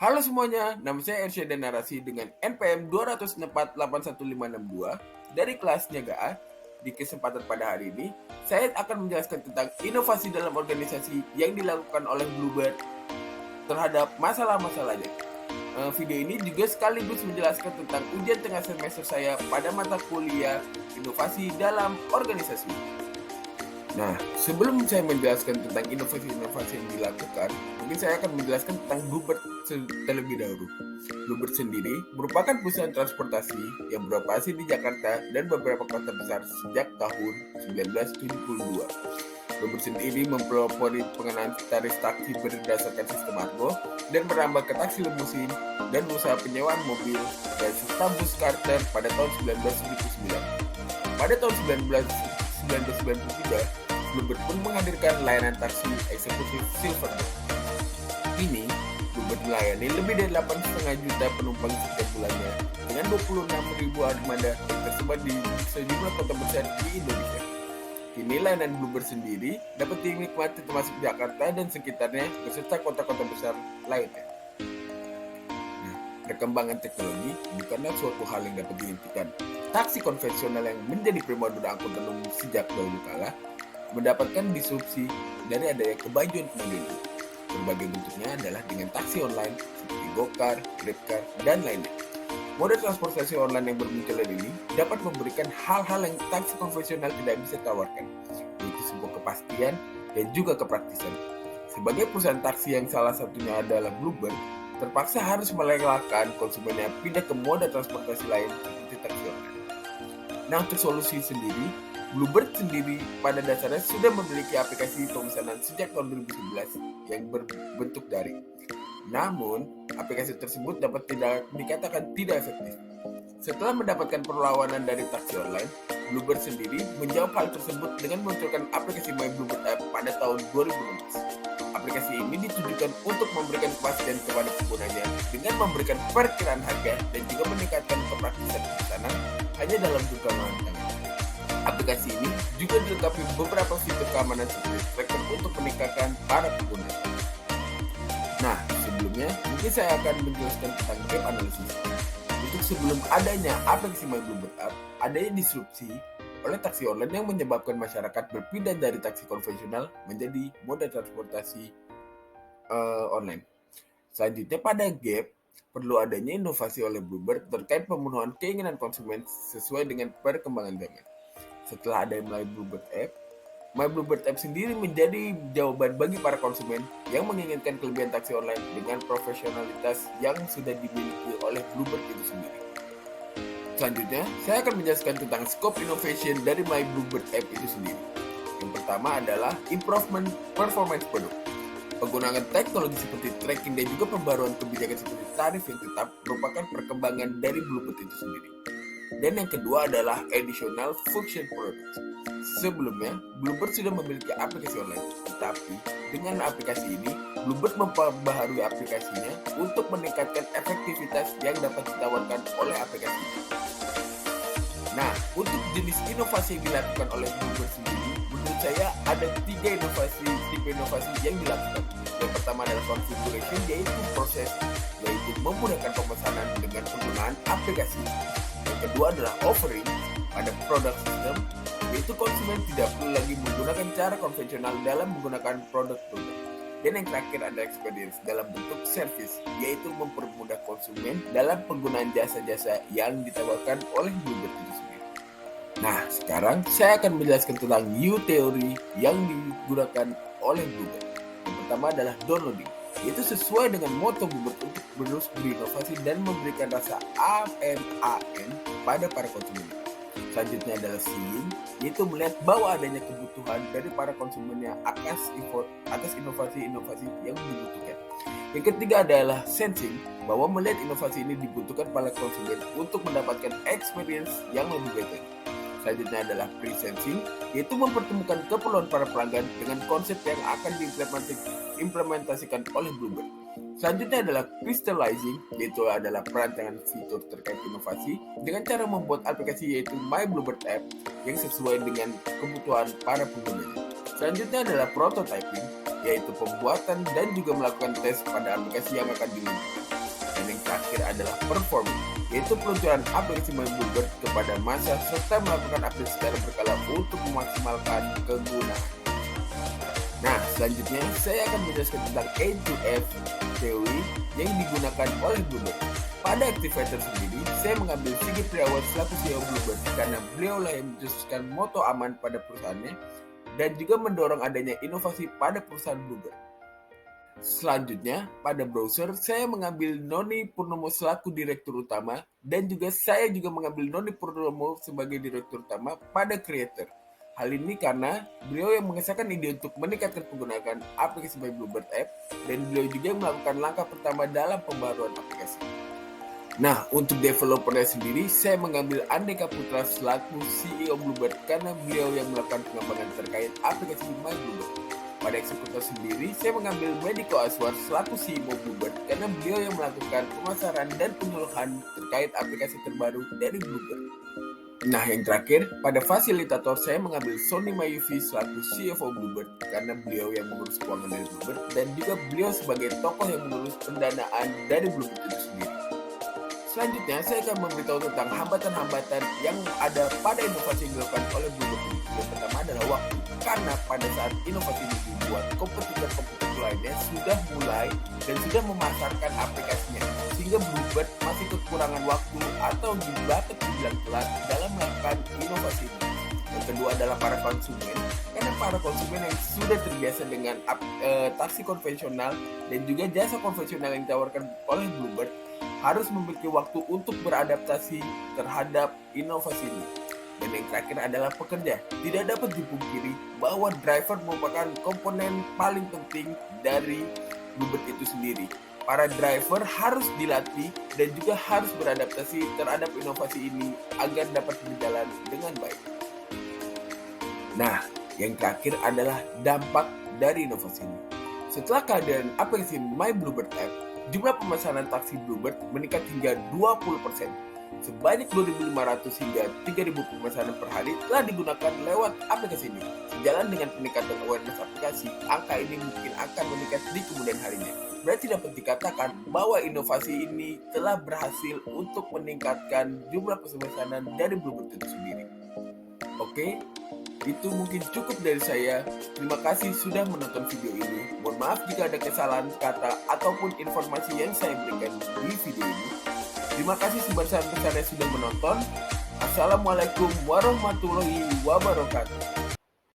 Halo semuanya, nama saya Ersya dan Narasi dengan NPM 204816562 dari kelas Niaga A. Di kesempatan pada hari ini, saya akan menjelaskan tentang inovasi dalam organisasi yang dilakukan oleh Bluebird terhadap masalah-masalahnya. Video ini juga sekaligus menjelaskan tentang ujian tengah semester saya pada mata kuliah inovasi dalam organisasi. Nah, sebelum saya menjelaskan tentang inovasi-inovasi yang dilakukan, mungkin saya akan menjelaskan tentang Bluebird terlebih dahulu. Bluebird sendiri merupakan perusahaan transportasi yang beroperasi di Jakarta dan beberapa kota besar sejak tahun 1972. Bluebird sendiri mempelopori pengenaan tarif taksi berdasarkan sistem argo dan merambah ke taksi limusin dan usaha penyewaan mobil dan serta bus charter pada tahun 1999. Pada tahun 1993, Bluebird pun menghadirkan layanan taksi eksekutif Silverback. Kini, Bluebird melayani lebih dari 8,5 juta penumpang setiap bulannya dengan 26.000 armada yang tersebar di sejumlah kota besar di Indonesia. Kini layanan Bluebird sendiri dapat dinikmati termasuk Jakarta dan sekitarnya beserta kota-kota besar lainnya. Nah, perkembangan teknologi bukanlah suatu hal yang dapat dihentikan. Taksi konvensional yang menjadi primadona angkutan umum sejak dahulu kala mendapatkan disrupsi dari adanya kemajuan teknologi. Berbagai bentuknya adalah dengan taksi online seperti GoCar, GrabCar, dan lainnya. Moda transportasi online yang bermunculan ini dapat memberikan hal-hal yang taksi konvensional tidak bisa tawarkan, yaitu sebuah kepastian dan juga kepraktisan. Sebagai perusahaan taksi yang salah satunya adalah Bluebird, terpaksa harus merelakan konsumennya pindah ke moda transportasi lain seperti taksi online. Nah, untuk solusi sendiri, Bluebird sendiri pada dasarnya sudah memiliki aplikasi pemesanan sejak tahun 2011 yang berbentuk daring. Namun, aplikasi tersebut dapat dikatakan tidak efektif. Setelah mendapatkan perlawanan dari taksi online, Bluebird sendiri menjawab hal tersebut dengan meluncurkan aplikasi My Bluebird App pada tahun 2016. Aplikasi ini ditujukan untuk memberikan kepastian kepada penggunanya dengan memberikan perkiraan harga dan juga meningkatkan kepraktisan pemesanan hanya dalam genggaman tangan. Aplikasi ini juga dilengkapi beberapa fitur keamanan seperti tracker untuk meningkatkan para pengguna. Nah, sebelumnya mungkin saya akan menjelaskan tentang gap analysis. Untuk sebelum adanya aplikasi My Bluebird App, adanya disrupsi oleh taksi online yang menyebabkan masyarakat berpindah dari taksi konvensional menjadi moda transportasi online. Selanjutnya pada gap, perlu adanya inovasi oleh Bluebird terkait pemenuhan keinginan konsumen sesuai dengan perkembangan zaman. Setelah ada My Bluebird App sendiri menjadi jawaban bagi para konsumen yang menginginkan kelebihan taksi online dengan profesionalitas yang sudah dimiliki oleh Bluebird itu sendiri. Selanjutnya, saya akan menjelaskan tentang scope innovation dari My Bluebird App itu sendiri. Yang pertama adalah improvement performance product. Penggunaan teknologi seperti tracking dan juga pembaruan kebijakan seperti tarif yang tetap merupakan perkembangan dari Bluebird itu sendiri. Dan yang kedua adalah additional function products. Sebelumnya, Bluebird sudah memiliki aplikasi online, tetapi dengan aplikasi ini, Bluebird memperbaharui aplikasinya untuk meningkatkan efektivitas yang dapat ditawarkan oleh aplikasi ini. Nah, untuk jenis inovasi yang dilakukan oleh Bluebird sendiri, menurut saya ada tipe inovasi yang dilakukan. Yang pertama adalah configuration, yaitu proses, yaitu memudahkan pemesanan dengan penggunaan aplikasi. Kedua adalah offering pada produk sistem, yaitu konsumen tidak perlu lagi menggunakan cara konvensional dalam menggunakan produk-produk. Dan yang terakhir ada experience dalam bentuk service, yaitu mempermudah konsumen dalam penggunaan jasa-jasa yang ditawarkan oleh Bluebird itu sendiri. Nah, sekarang saya akan menjelaskan tentang new theory yang digunakan oleh Bluebird. Yang pertama adalah downloading, yaitu sesuai dengan moto Bluebird untuk terus berinovasi dan memberikan rasa AMAN pada para konsumen. Selanjutnya adalah seeing, yaitu melihat bahwa adanya kebutuhan dari para konsumennya atas inovasi-inovasi yang dibutuhkan. Yang ketiga adalah sensing, bahwa melihat inovasi ini dibutuhkan para konsumen untuk mendapatkan experience yang lebih baik lagi. Selanjutnya adalah pre-sensing, yaitu mempertemukan keperluan para pelanggan dengan konsep yang akan diimplementasikan oleh Bluebird. Selanjutnya adalah crystallizing, yaitu adalah perancangan fitur terkait inovasi dengan cara membuat aplikasi yaitu My Bluebird App yang sesuai dengan kebutuhan para pengguna. Selanjutnya adalah prototyping, yaitu pembuatan dan juga melakukan tes pada aplikasi yang akan dilihat. Dan yang terakhir adalah performing, yaitu peluncuran aplikasi My Bluebird kepada massa serta melakukan update secara berkala untuk memaksimalkan kegunaan. Nah, selanjutnya saya akan menjelaskan tentang A2F teori yang digunakan oleh Bluebird. Pada Activator sendiri, saya mengambil Sigit Priawan selaku CEO Bluebird karena beliaulah yang mencetuskan moto aman pada perusahaannya dan juga mendorong adanya inovasi pada perusahaan Bluebird. Selanjutnya, pada browser, saya mengambil Noni Purnomo selaku Direktur Utama dan juga saya juga mengambil Noni Purnomo sebagai Direktur Utama pada Creator. Hal ini karena beliau yang mengesahkan ide untuk meningkatkan penggunaan aplikasi My Bluebird App dan beliau juga yang melakukan langkah pertama dalam pembaruan aplikasi. Nah, untuk developernya sendiri, saya mengambil Andeka Putra selaku CEO Bluebird karena beliau yang melakukan pengembangan terkait aplikasi My Bluebird. Pada eksekutor sendiri, saya mengambil Mediko Aswar selaku CEO Bluebird karena beliau yang melakukan pemasaran dan penyuluhan terkait aplikasi terbaru dari Bluebird. Nah, yang terakhir, pada fasilitator saya mengambil Sony Mayuvi selaku CFO Bluebird karena beliau yang mengurus keuangan dari Bluebird dan juga beliau sebagai tokoh yang mengurus pendanaan dari Bluebird itu sendiri. Selanjutnya, saya akan memberitahu tentang hambatan-hambatan yang ada pada inovasi yang dilakukan oleh Bluebird ini. Yang pertama adalah waktu, karena pada saat inovasi ini dibuat, kompetitor-kompetitor lainnya sudah mulai dan sudah memasarkan aplikasinya, sehingga Bluebird masih kekurangan waktu atau dapat dibilang telat dalam melakukan inovasi ini. Yang kedua adalah para konsumen, karena para konsumen yang sudah terbiasa dengan taksi konvensional dan juga jasa konvensional yang ditawarkan oleh Bluebird harus memiliki waktu untuk beradaptasi terhadap inovasi ini. Dan yang terakhir adalah pekerja. Tidak dapat dipungkiri bahwa driver merupakan komponen paling penting dari Bluebird itu sendiri. Para driver harus dilatih dan juga harus beradaptasi terhadap inovasi ini agar dapat berjalan dengan baik. Nah, yang terakhir adalah dampak dari inovasi ini. Setelah kehadiran aplikasi My Bluebird App, jumlah pemesanan taksi Bluebird meningkat hingga 20%. Sebanyak 2.500 hingga 3.000 pemesanan per hari telah digunakan lewat aplikasi ini. Sejalan dengan peningkatan awareness aplikasi, angka ini mungkin akan meningkat di kemudian harinya. Berarti dapat dikatakan bahwa inovasi ini telah berhasil untuk meningkatkan jumlah pemesanan dari Bluebird itu sendiri. Oke, itu mungkin cukup dari saya. Terima kasih sudah menonton video ini. Mohon maaf jika ada kesalahan kata ataupun informasi yang saya berikan di video ini. Terima kasih sebesar-besarnya sudah menonton. Assalamualaikum warahmatullahi wabarakatuh.